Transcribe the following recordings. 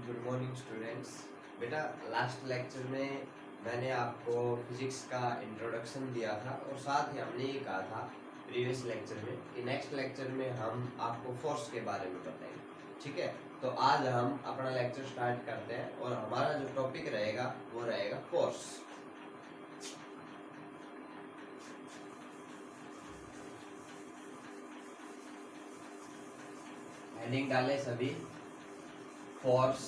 Good morning students. बेटा last lecture में मैंने आपको फिजिक्स का इंट्रोडक्शन दिया था और साथ ही हमने ये कहा था प्रीवियस लेक्चर में कि नेक्स्ट लेक्चर में हम आपको फोर्स के बारे में बताएंगे। ठीक है, तो आज हम अपना लेक्चर स्टार्ट करते हैं और हमारा जो टॉपिक रहेगा वो रहेगा फोर्स। हेडिंग डाले सभी फोर्स।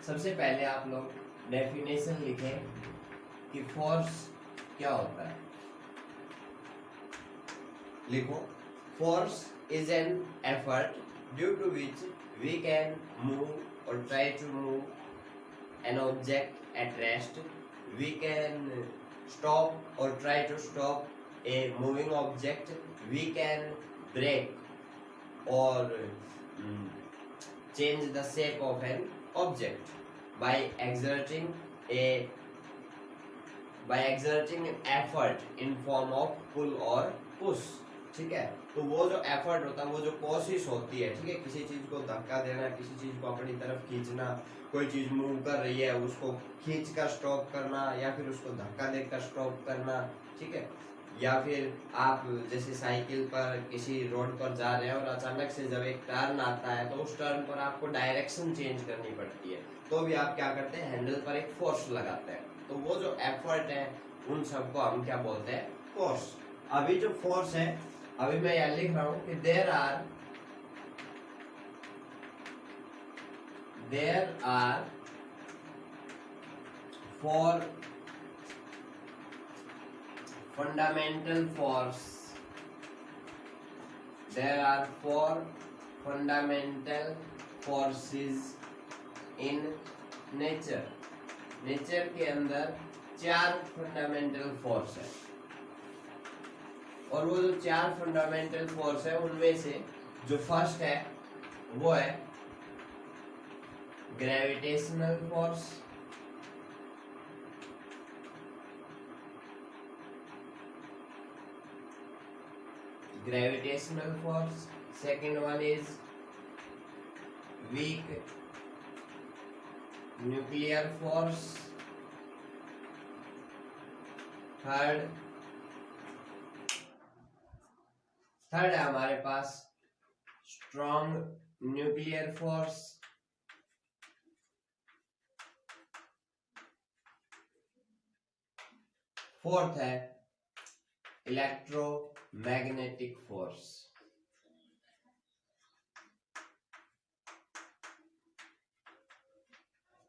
सबसे पहले आप लोग डेफिनेशन लिखें कि फोर्स क्या होता है। लिखो, force is an effort due to which we can move or try to move an object at rest. We can stop or try to stop a moving object. We can break or change the shape of an object by exerting an effort in form of pull or push। ठीक है, तो वो जो effort होता है, वो जो कोशिश होती है, ठीक है, किसी चीज को धक्का देना, किसी चीज को अपनी तरफ खींचना, कोई चीज मूव कर रही है उसको खींच कर स्टॉप करना या फिर उसको धक्का देकर स्टॉप करना। ठीक है, या फिर आप जैसे साइकिल पर किसी रोड पर जा रहे हैं और अचानक से जब एक टर्न आता है तो उस टर्न पर आपको डायरेक्शन चेंज करनी पड़ती है, तो भी आप क्या करते हैं, हैंडल पर एक फोर्स लगाते हैं। तो वो जो एफर्ट है उन सबको हम क्या बोलते हैं, फोर्स। अभी जो फोर्स है, अभी मैं यहाँ लिख रहा हूं कि there are four fundamental force। There are four fundamental forces in nature। Nature के अंदर 4 फंडामेंटल फोर्स है और वो जो 4 फंडामेंटल फोर्स है उनमें से जो फर्स्ट है वो है gravitational force. Gravitational force। Second one is weak nuclear force। Third है हमारे पास स्ट्रॉन्ग न्यूक्लियर फोर्स। फोर्थ है इलेक्ट्रोमैग्नेटिक फोर्स।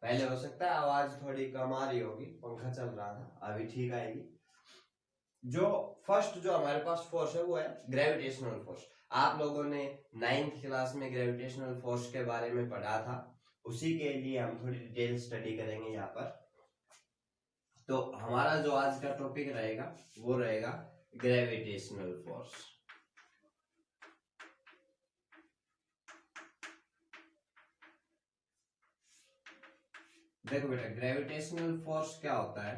पहले हो सकता है आवाज थोड़ी कम आ रही होगी, पंखा चल रहा था, अभी ठीक आएगी। जो फर्स्ट जो हमारे पास फोर्स है वो है ग्रेविटेशनल फोर्स। आप लोगों ने 9th क्लास में ग्रेविटेशनल फोर्स के बारे में पढ़ा था, उसी के लिए हम थोड़ी डिटेल स्टडी करेंगे यहाँ पर। तो हमारा जो आज का टॉपिक रहेगा वो रहेगा ग्रेविटेशनल फोर्स। देखो बेटा, ग्रेविटेशनल फोर्स क्या होता है,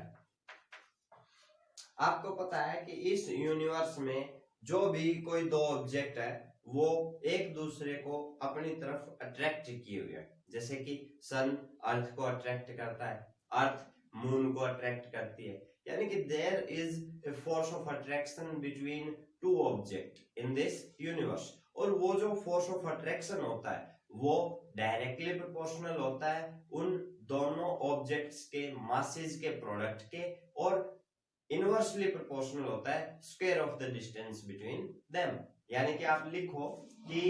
आपको पता है कि इस यूनिवर्स में जो भी कोई दो ऑब्जेक्ट है वो एक दूसरे को अपनी तरफ अट्रैक्ट किए हुए हैं। जैसे कि सन अर्थ को अट्रैक्ट करता है, अर्थ मून को अट्रैक्ट करती है, यानी कि there is a force of attraction between two object in this universe. और वो जो फोर्स ऑफ अट्रैक्शन होता है वो डायरेक्टली प्रोपोर्शनल होता है उन दोनों ऑब्जेक्ट्स के मासेस के प्रोडक्ट के, और इनवर्सली प्रोपोर्शनल होता है square of the distance between them. यानी कि आप लिखो कि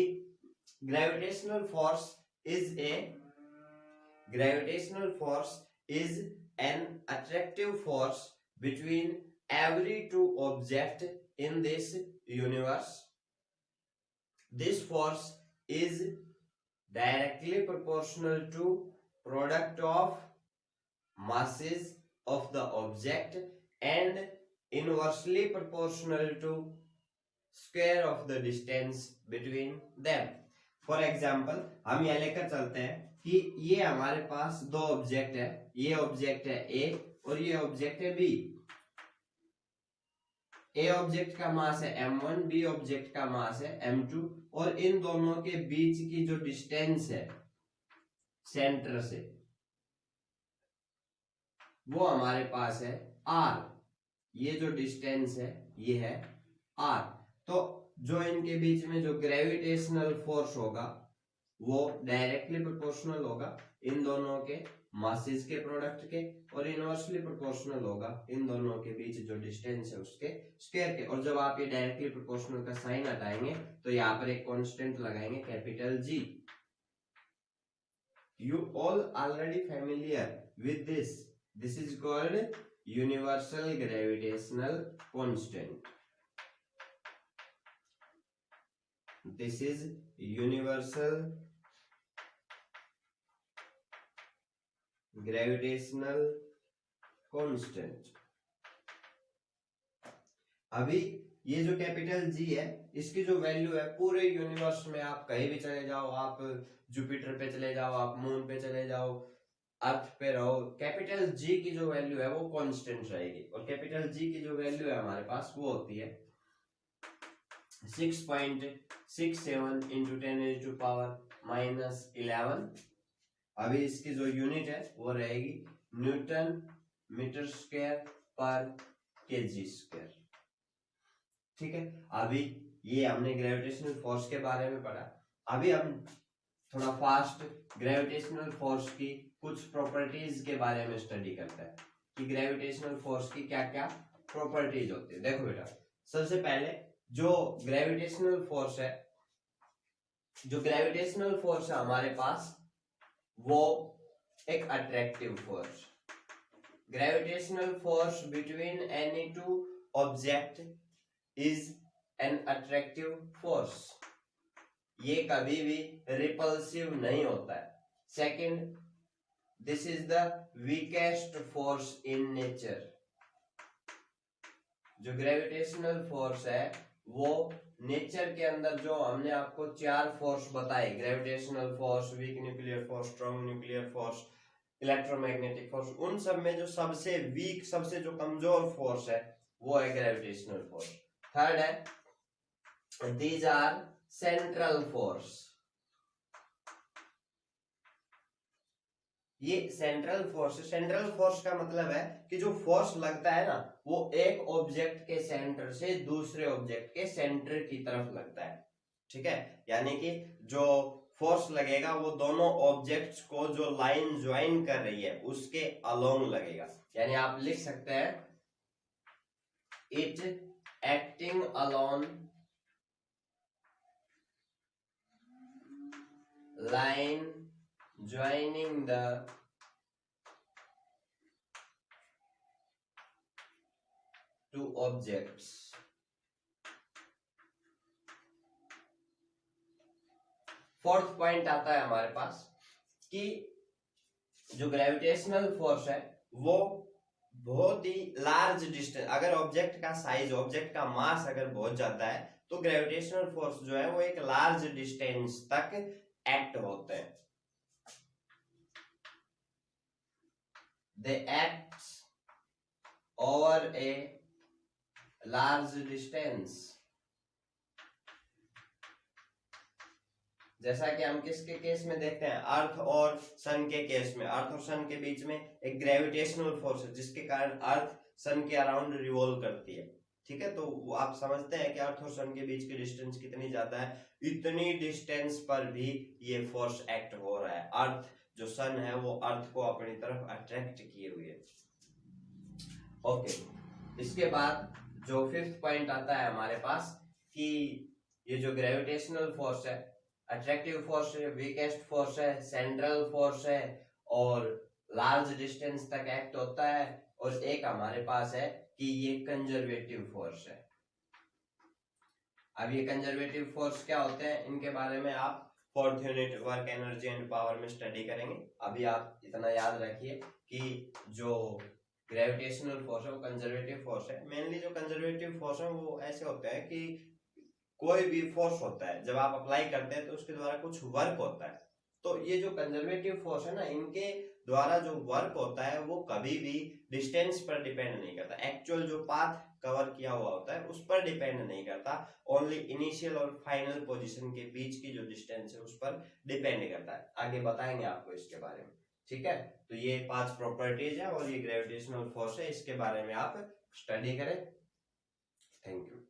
gravitational force is an attractive force between every two object in this universe। This force is directly proportional to product of masses of the object and inversely proportional to square of the distance between them। For example, हम यह लेकर चलते हैं कि ये हमारे पास दो object है, ये ऑब्जेक्ट है ए और ये ऑब्जेक्ट है बी। ए ऑब्जेक्ट का मास है m1, बी ऑब्जेक्ट का मास है m2 और इन दोनों के बीच की जो डिस्टेंस है सेंटर से वो हमारे पास है r। ये जो डिस्टेंस है ये है r। तो जो इनके बीच में जो ग्रेविटेशनल फोर्स होगा वो डायरेक्टली प्रोपोर्शनल होगा इन दोनों के मासेस के प्रोडक्ट के और इनवर्सली प्रोपोर्शनल होगा इन दोनों के बीच जो डिस्टेंस है उसके स्क्वायर के। और जब आप ये डायरेक्टली प्रोपोर्शनल का साइन हटाएंगे तो यहाँ पर एक कांस्टेंट लगाएंगे capital G। You all already familiar with this. This is called universal gravitational constant. This is universal gravitational constant. अभी ये जो कैपिटल G है इसकी जो वैल्यू है पूरे यूनिवर्स में, आप कहीं भी चले जाओ, आप जुपिटर पे चले जाओ, आप मून पे चले जाओ, अर्थ पे रहो, कैपिटल G की जो वैल्यू है वो कांस्टेंट रहेगी। और कैपिटल G की जो वैल्यू है हमारे पास वो होती है 6.67 into 10⁻⁻11। अभी इसकी जो यूनिट है वो रहेगी न्यूटन मीटर स्क्वायर पर केजी स्क्वायर। ठीक है, अभी ये हमने ग्रेविटेशनल फोर्स के बारे में पढ़ा। अभी हम थोड़ा फास्ट ग्रेविटेशनल फोर्स की कुछ प्रॉपर्टीज के बारे में स्टडी करते हैं कि ग्रेविटेशनल फोर्स की क्या क्या प्रॉपर्टीज होती है। देखो बेटा, सबसे पहले जो ग्रेविटेशनल फोर्स है हमारे पास वो एक attractive force. Gravitational force between any two object is an attractive force. ये कभी भी रिपल्सिव नहीं होता है। Second, this is the weakest force in nature. जो ग्रेविटेशनल फोर्स है वो नेचर के अंदर जो हमने आपको 4 फोर्स बताए, gravitational force, weak nuclear force, strong nuclear force, electromagnetic force, उन सब में जो सबसे वीक, सबसे जो कमजोर फोर्स है वो है ग्रेविटेशनल फोर्स। थर्ड है दीज आर सेंट्रल फोर्स। ये सेंट्रल फोर्स का मतलब है कि जो फोर्स लगता है ना वो एक ऑब्जेक्ट के सेंटर से दूसरे ऑब्जेक्ट के सेंटर की तरफ लगता है। ठीक है, यानी कि जो फोर्स लगेगा वो दोनों ऑब्जेक्ट्स को जो लाइन ज्वाइन कर रही है उसके अलोंग लगेगा। यानी आप लिख सकते हैं it acting alone line joining the two objects। Fourth point आता है हमारे पास कि जो ग्रेविटेशनल फोर्स है वो बहुत ही लार्ज डिस्टेंस, अगर ऑब्जेक्ट का साइज, ऑब्जेक्ट का मास अगर बहुत ज्यादा है तो ग्रेविटेशनल फोर्स जो है वो एक लार्ज डिस्टेंस तक एक्ट होते हैं। They act over a large distance। जैसा कि हम किसके केस में देखते हैं, अर्थ और सन के केस में। अर्थ और सन के बीच में एक ग्रेविटेशनल फोर्स है जिसके कारण अर्थ सन के अराउंड रिवॉल्व करती है। ठीक है, तो आप समझते हैं कि अर्थ और सन के बीच की डिस्टेंस कितनी ज्यादा है। इतनी डिस्टेंस पर भी ये फोर्स एक्ट हो रहा है। अर्थ जो सन है वो अर्थ को अपनी तरफ अट्रैक्ट किए हुए है। ओके, इसके बाद जो फिफ्थ पॉइंट आता है हमारे पास कि ये जो ग्रेविटेशनल फोर्स है, अट्रैक्टिव फोर्स है, वीकेस्ट फोर्स है, सेंट्रल फोर्स है और लार्ज डिस्टेंस तक एक्ट होता है। और एक हमारे पास है कि ये कंजर्वेटिव फोर्स है। अब ये कंजर्वेटिव फोर्स क्या होते हैं इनके बारे में आप fourth unit work energy and power में स्टडी करेंगे। अभी आप इतना याद रखिए कि जो ग्रेविटेशनल फोर्स है वो कंजर्वेटिव फोर्स है। मेनली जो कंजर्वेटिव फोर्स है वो ऐसे होते हैं कि कोई भी फोर्स होता है जब आप अप्लाई करते हैं तो उसके द्वारा कुछ वर्क होता है। तो ये जो कंजर्वेटिव फोर्स है ना, इनके द्वारा जो वर्क होता है वो कभी भी डिस्टेंस पर डिपेंड नहीं करता, एक्चुअल जो पाथ कवर किया हुआ होता है उस पर डिपेंड नहीं करता, ओनली इनिशियल और फाइनल पोजीशन के बीच की जो डिस्टेंस है उस पर डिपेंड करता है। आगे बताएंगे आपको इसके बारे में, ठीक है। तो ये 5 प्रॉपर्टीज है और ये ग्रेविटेशनल फोर्स है, इसके बारे में आप स्टडी करें। Thank you.